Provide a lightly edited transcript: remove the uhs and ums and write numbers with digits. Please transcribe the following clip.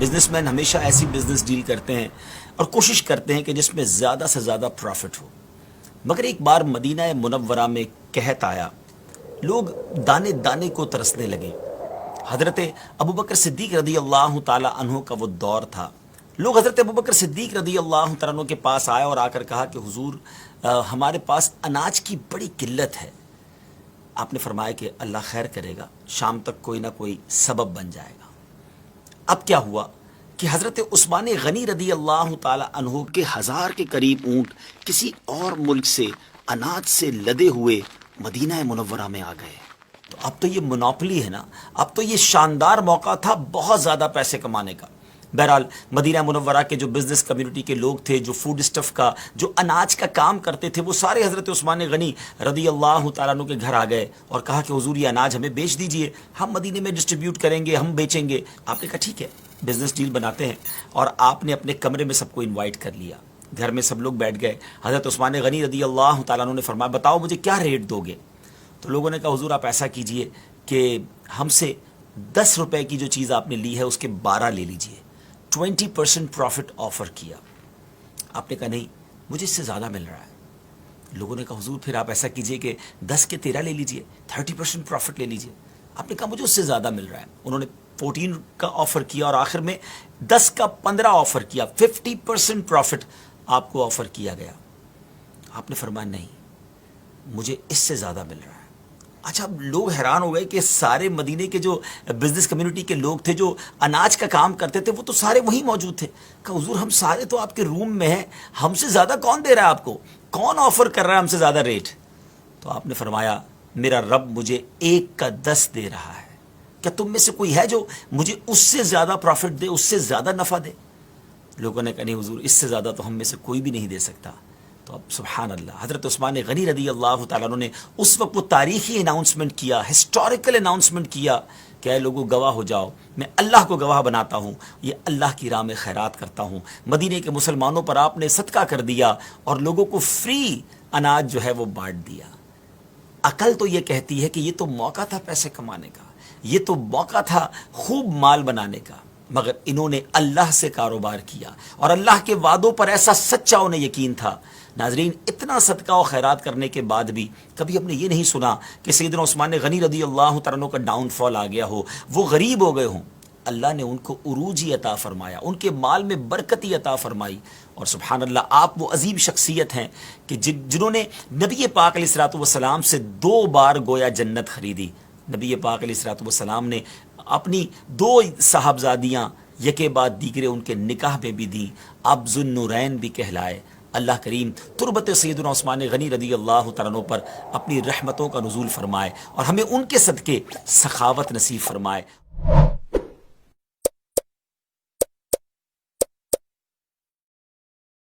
Business man ہمیشہ ایسی business deal کرتے ہیں اور کوشش کرتے ہیں کہ جس میں زیادہ سے زیادہ پروفٹ ہو. مگر ایک بار مدینہ منورہ میں قحط آیا، لوگ دانے دانے کو ترسنے لگے. حضرت ابوبکر صدیق رضی اللہ تعالی عنہ کا وہ دور تھا. لوگ حضرت ابوبکر صدیق رضی اللہ تعالیٰ عنہ کے پاس آئے اور آ کر کہا کہ حضور ہمارے پاس اناج کی بڑی قلت ہے. آپ نے فرمایا کہ اللہ خیر کرے گا، شام تک کوئی نہ کوئی سبب بن جائے گا. اب کیا ہوا کہ حضرت عثمان غنی رضی اللہ تعالی عنہ کے 1000 کے قریب اونٹ کسی اور ملک سے اناج سے لدے ہوئے مدینہ منورہ میں آ گئے. تو اب تو یہ منوپلی ہے نا، اب تو یہ شاندار موقع تھا بہت زیادہ پیسے کمانے کا. بہرحال مدینہ منورہ کے جو بزنس کمیونٹی کے لوگ تھے، جو فوڈ اسٹف کا، جو اناج کا کام کرتے تھے، وہ سارے حضرت عثمان غنی رضی اللہ تعالیٰ عنہ کے گھر آ گئے اور کہا کہ حضور یہ اناج ہمیں بیچ دیجئے، ہم مدینے میں ڈسٹریبیوٹ کریں گے، ہم بیچیں گے. آپ نے کہا ٹھیک ہے، بزنس ڈیل بناتے ہیں. اور آپ نے اپنے کمرے میں سب کو انوائٹ کر لیا، گھر میں سب لوگ بیٹھ گئے. حضرت عثمان غنی رضی اللہ تعالیٰ عنہ نے فرمایا بتاؤ مجھے کیا ریٹ دو گے؟ تو لوگوں نے کہا حضور آپ ایسا کیجئے کہ ہم سے 10 روپے کی جو چیز آپ نے لی ہے اس کے 12 لے لیجئے. 20% پروفٹ آفر کیا. آپ نے کہا نہیں مجھے اس سے زیادہ مل رہا ہے. لوگوں نے کہا حضور پھر آپ ایسا کیجئے کہ 10 کے 13 لے لیجئے، 30% پروفٹ لے لیجئے. آپ نے کہا مجھے اس سے زیادہ مل رہا ہے. انہوں نے 14 کا آفر کیا اور آخر میں 10 کا 15 آفر کیا. 50% پروفٹ آپ کو آفر کیا گیا. آپ نے فرمایا نہیں مجھے اس سے زیادہ مل رہا ہے. اچھا اب لوگ حیران ہو گئے کہ سارے مدینے کے جو بزنس کمیونٹی کے لوگ تھے، جو اناج کا کام کرتے تھے، وہ تو سارے وہیں موجود تھے. کہ حضور ہم سارے تو آپ کے روم میں ہیں، ہم سے زیادہ کون دے رہا ہے آپ کو؟ کون آفر کر رہا ہے ہم سے زیادہ ریٹ؟ تو آپ نے فرمایا میرا رب مجھے 1 کا 10 دے رہا ہے. کیا تم میں سے کوئی ہے جو مجھے اس سے زیادہ پروفٹ دے، اس سے زیادہ نفع دے؟ لوگوں نے کہا نہیں حضور اس سے زیادہ تو ہم میں سے کوئی بھی نہیں دے سکتا. تو اب سبحان اللہ حضرت عثمان غنی رضی اللہ تعالیٰ عنہ نے اس وقت وہ تاریخی اناؤنسمنٹ کیا، ہسٹوریکل اناؤنسمنٹ کیا کہ اے لوگوں گواہ ہو جاؤ، میں اللہ کو گواہ بناتا ہوں، یہ اللہ کی راہ میں خیرات کرتا ہوں. مدینے کے مسلمانوں پر آپ نے صدقہ کر دیا اور لوگوں کو فری اناج جو ہے وہ بانٹ دیا. عقل تو یہ کہتی ہے کہ یہ تو موقع تھا پیسے کمانے کا، یہ تو موقع تھا خوب مال بنانے کا، مگر انہوں نے اللہ سے کاروبار کیا اور اللہ کے وعدوں پر ایسا سچا انہیں یقین تھا. ناظرین اتنا صدقہ و خیرات کرنے کے بعد بھی کبھی ہم نے یہ نہیں سنا کہ سیدنا عثمان غنی رضی اللہ تعالیٰ عنہ کا ڈاؤن فال آ گیا ہو، وہ غریب ہو گئے ہوں. اللہ نے ان کو عروجی عطا فرمایا، ان کے مال میں برکتی عطا فرمائی. اور سبحان اللہ آپ وہ عظیم شخصیت ہیں کہ جنہوں نے نبی پاک علیہ الصلوۃ والسلام سے 2 بار گویا جنت خریدی. نبی پاک علیہ الصلوۃ والسلام نے اپنی 2 صاحبزادیاں یکے بعد دیگرے ان کے نکاح میں بھی دی، آپ ذو النورین بھی کہلائے. اللہ کریم تربت سیدنا عثمان غنی رضی اللہ تعالیٰ عنہ پر اپنی رحمتوں کا نزول فرمائے اور ہمیں ان کے صدقے سخاوت نصیب فرمائے.